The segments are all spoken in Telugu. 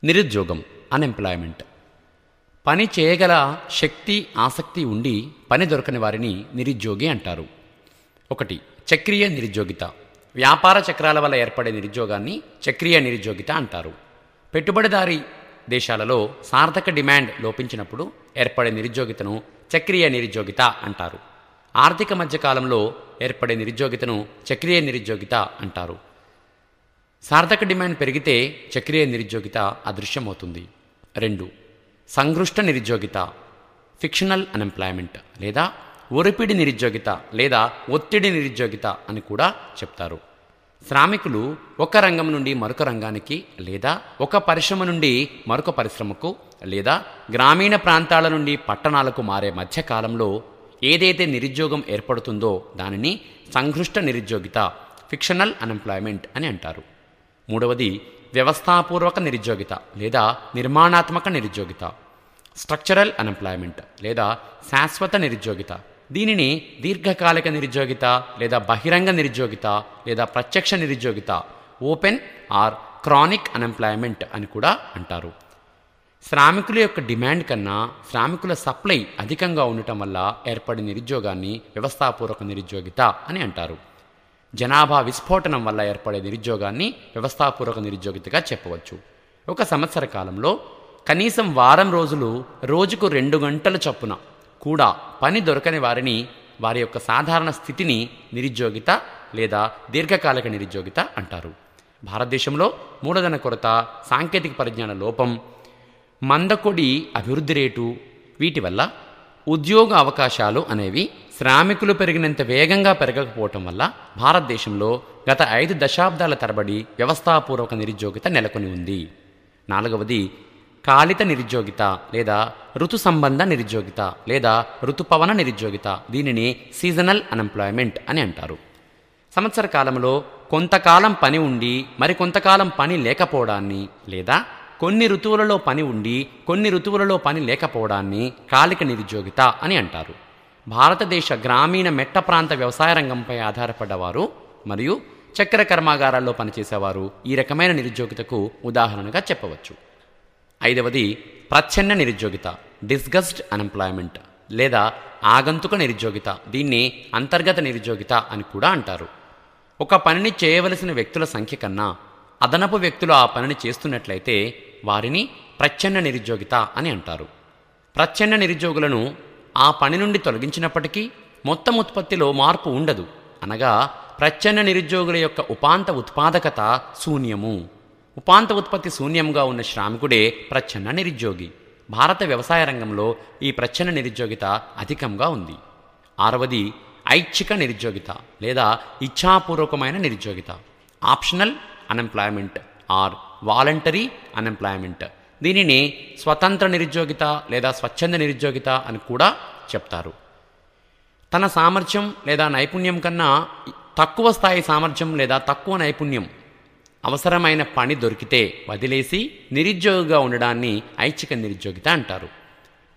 నిరుద్యోగం అన్ఎంప్లాయ్మెంట్. పని చేయగల శక్తి ఆసక్తి ఉండి పని దొరకని వారిని నిరుద్యోగి అంటారు. 1. చక్రీయ నిరుద్యోగిత. వ్యాపార చక్రాల వల్ల ఏర్పడే నిరుద్యోగాన్ని చక్రీయ నిరుద్యోగిత అంటారు. పెట్టుబడిదారీ దేశాలలో సార్థక డిమాండ్ లోపించినప్పుడు ఏర్పడే నిరుద్యోగితను చక్రీయ నిరుద్యోగిత అంటారు. ఆర్థిక మధ్యకాలంలో ఏర్పడే నిరుద్యోగితను చక్రీయ నిరుద్యోగిత అంటారు. సార్థక డిమాండ్ పెరిగితే చక్రీయ నిరుద్యోగిత అదృశ్యమవుతుంది. 2. సంఘృష్ట నిరుద్యోగిత, ఫిక్షనల్ అన్ఎంప్లాయ్మెంట్ లేదా ఒరిపిడి నిరుద్యోగిత లేదా ఒత్తిడి నిరుద్యోగిత అని కూడా చెప్తారు. శ్రామికులు ఒక రంగం నుండి మరొక రంగానికి లేదా ఒక పరిశ్రమ నుండి మరొక పరిశ్రమకు లేదా గ్రామీణ ప్రాంతాల నుండి పట్టణాలకు మారే మధ్యకాలంలో ఏదైతే నిరుద్యోగం ఏర్పడుతుందో దానిని సంఘృష్ట నిరుద్యోగిత, ఫిక్షనల్ అన్ఎంప్లాయ్మెంట్ అని అంటారు. 3. వ్యవస్థాపూర్వక నిరుద్యోగిత లేదా నిర్మాణాత్మక నిరుద్యోగిత, స్ట్రక్చరల్ అన్ఎంప్లాయ్మెంట్ లేదా శాశ్వత నిరుద్యోగిత. దీనిని దీర్ఘకాలిక నిరుద్యోగిత లేదా బహిరంగ నిరుద్యోగిత లేదా ప్రత్యక్ష నిరుద్యోగిత, ఓపెన్ ఆర్ క్రానిక్ అన్ఎంప్లాయ్మెంట్ అని కూడా అంటారు. శ్రామికుల యొక్క డిమాండ్ కన్నా శ్రామికుల సప్లై అధికంగా ఉండటం వల్ల ఏర్పడే నిరుద్యోగాన్ని వ్యవస్థాపూర్వక నిరుద్యోగిత అని అంటారు. జనాభా విస్ఫోటనం వల్ల ఏర్పడే నిరుద్యోగాన్ని వ్యవస్థాపూర్వక నిరుద్యోగితగా చెప్పవచ్చు. ఒక సంవత్సర కాలంలో కనీసం వారం రోజులు రోజుకు 2 గంటల చొప్పున కూడా పని దొరకని వారిని వారి యొక్క సాధారణ స్థితిని నిరుద్యోగిత లేదా దీర్ఘకాలిక నిరుద్యోగిత అంటారు. భారతదేశంలో మూలధన కొరత, సాంకేతిక పరిజ్ఞాన లోపం, మందకొడి అభివృద్ధి రేటు వీటి వల్ల ఉద్యోగ అవకాశాలు అనేవి శ్రామికులు పెరిగినంత వేగంగా పెరగకపోవటం వల్ల భారతదేశంలో గత 5 దశాబ్దాల తరబడి వ్యవస్థాపూర్వక నిరుద్యోగిత నెలకొని ఉంది. 4. కాలిత నిరుద్యోగిత లేదా ఋతు సంబంధ నిరుద్యోగిత లేదా ఋతుపవన నిరుద్యోగిత. దీనిని సీజనల్ అన్ఎంప్లాయ్మెంట్ అని అంటారు. సంవత్సర కాలంలో కొంతకాలం పని ఉండి మరికొంతకాలం పని లేకపోవడాన్ని లేదా కొన్ని ఋతువులలో పని ఉండి కొన్ని ఋతువులలో పని లేకపోవడాన్ని కాలిక నిరుద్యోగిత అని అంటారు. భారతదేశ గ్రామీణ మెట్ట ప్రాంత వ్యవసాయ రంగంపై ఆధారపడ్డవారు మరియు చక్కెర కర్మాగారాల్లో పనిచేసేవారు ఈ రకమైన నిరుద్యోగితకు ఉదాహరణగా చెప్పవచ్చు. 5. ప్రచ్ఛన్న నిరుద్యోగిత, డిస్గస్డ్ అన్ఎంప్లాయ్మెంట్ లేదా ఆగంతుక నిరుద్యోగిత. దీన్ని అంతర్గత నిరుద్యోగిత అని కూడా అంటారు. ఒక పనిని చేయవలసిన వ్యక్తుల సంఖ్య కన్నా అదనపు వ్యక్తులు ఆ పనిని చేస్తున్నట్లయితే వారిని ప్రచ్ఛన్న నిరుద్యోగిత అని అంటారు. ప్రచ్ఛన్న నిరుద్యోగులను ఆ పని నుండి తొలగించినప్పటికీ మొత్తం ఉత్పత్తిలో మార్పు ఉండదు. అనగా ప్రచ్ఛన్న నిరుద్యోగుల యొక్క ఉపాంత ఉత్పాదకత శూన్యము. ఉపాంత ఉత్పత్తి శూన్యంగా ఉన్న శ్రామికుడే ప్రచ్ఛన్న నిరుద్యోగి. భారత వ్యవసాయ రంగంలో ఈ ప్రచ్ఛన్న నిరుద్యోగిత అధికంగా ఉంది. 6. ఐచ్ఛిక నిరుద్యోగిత లేదా ఇచ్ఛాపూర్వకమైన నిరుద్యోగిత, optional unemployment or voluntary unemployment. దీనిని స్వతంత్ర నిరుద్యోగిత లేదా స్వచ్ఛంద నిరుద్యోగిత అని కూడా చెప్తారు. తన సామర్థ్యం లేదా నైపుణ్యం కన్నా తక్కువ స్థాయి సామర్థ్యం లేదా తక్కువ నైపుణ్యం అవసరమైన పని దొరికితే వదిలేసి నిరుద్యోగిగా ఉండడాన్ని ఐచ్ఛిక నిరుద్యోగిత అంటారు.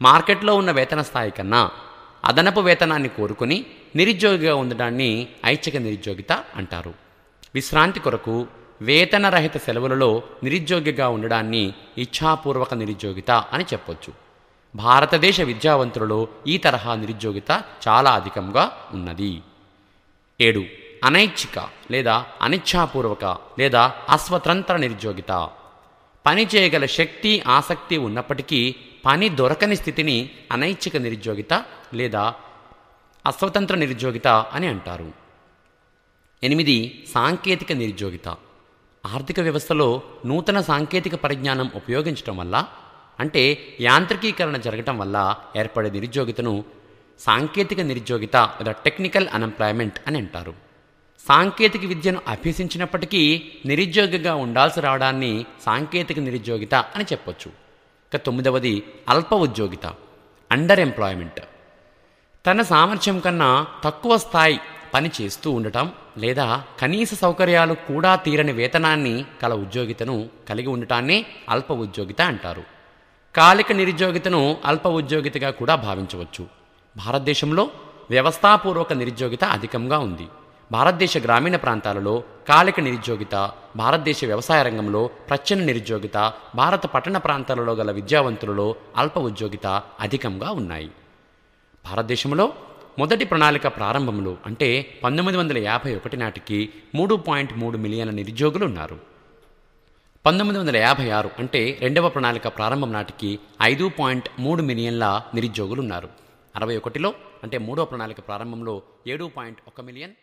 మార్కెట్లో ఉన్న వేతన స్థాయి కన్నా అదనపు వేతనాన్ని కోరుకుని నిరుద్యోగిగా ఉండడాన్ని ఐచ్ఛిక నిరుద్యోగిత అంటారు. విశ్రాంతి కొరకు వేతనరహిత సెలవులలో నిరుద్యోగిగా ఉండడాన్ని ఇచ్ఛాపూర్వక నిరుద్యోగిత అని చెప్పొచ్చు. భారతదేశ విద్యావంతులలో ఈ తరహా నిరుద్యోగిత చాలా అధికంగా ఉన్నది. 7. అనైచ్ఛిక లేదా అనిచ్ఛాపూర్వక లేదా అస్వతంత్ర నిరుద్యోగిత. పని చేయగల శక్తి ఆసక్తి ఉన్నప్పటికీ పని దొరకని స్థితిని అనైచ్ఛిక నిరుద్యోగిత లేదా అస్వతంత్ర నిరుద్యోగిత అని అంటారు. 8. సాంకేతిక నిరుద్యోగిత. ఆర్థిక వ్యవస్థలో నూతన సాంకేతిక పరిజ్ఞానం ఉపయోగించడం వల్ల అంటే యాంత్రికీకరణ జరగటం వల్ల ఏర్పడే నిరుద్యోగితను సాంకేతిక నిరుద్యోగిత లేదా టెక్నికల్ అన్ఎంప్లాయ్మెంట్ అని అంటారు. సాంకేతిక విద్యను అభ్యసించినప్పటికీ నిరుద్యోగిగా ఉండాల్సి రావడాన్ని సాంకేతిక నిరుద్యోగిత అని చెప్పొచ్చు. ఇక 9. అల్ప ఉద్యోగిత, అండర్ ఎంప్లాయ్మెంట్. తన సామర్థ్యం కన్నా తక్కువ స్థాయి పని చేస్తూ ఉండటం లేదా కనీస సౌకర్యాలు కూడా తీరని వేతనాన్ని కల ఉద్యోగితను కలిగి ఉండటాన్ని అల్ప ఉద్యోగిత అంటారు. కాలిక నిరుద్యోగితను అల్ప ఉద్యోగితగా కూడా భావించవచ్చు. భారతదేశంలో వ్యవస్థాపూర్వక నిరుద్యోగిత అధికంగా ఉంది. భారతదేశ గ్రామీణ ప్రాంతాలలో కాలిక నిరుద్యోగిత, భారతదేశ వ్యవసాయ రంగంలో ప్రచ్ఛన్న నిరుద్యోగిత, భారత పట్టణ ప్రాంతాలలో గల విద్యావంతులలో అల్ప ఉద్యోగిత అధికంగా ఉన్నాయి. భారతదేశంలో మొదటి ప్రణాళిక ప్రారంభంలో అంటే 1951 నాటికి 3.3 మిలియన్ల నిరుద్యోగులు ఉన్నారు. 1956 అంటే రెండవ ప్రణాళిక ప్రారంభం నాటికి 5.3 మిలియన్ల నిరుద్యోగులు ఉన్నారు. 61లో అంటే మూడవ ప్రణాళిక ప్రారంభంలో 7.1 మిలియన్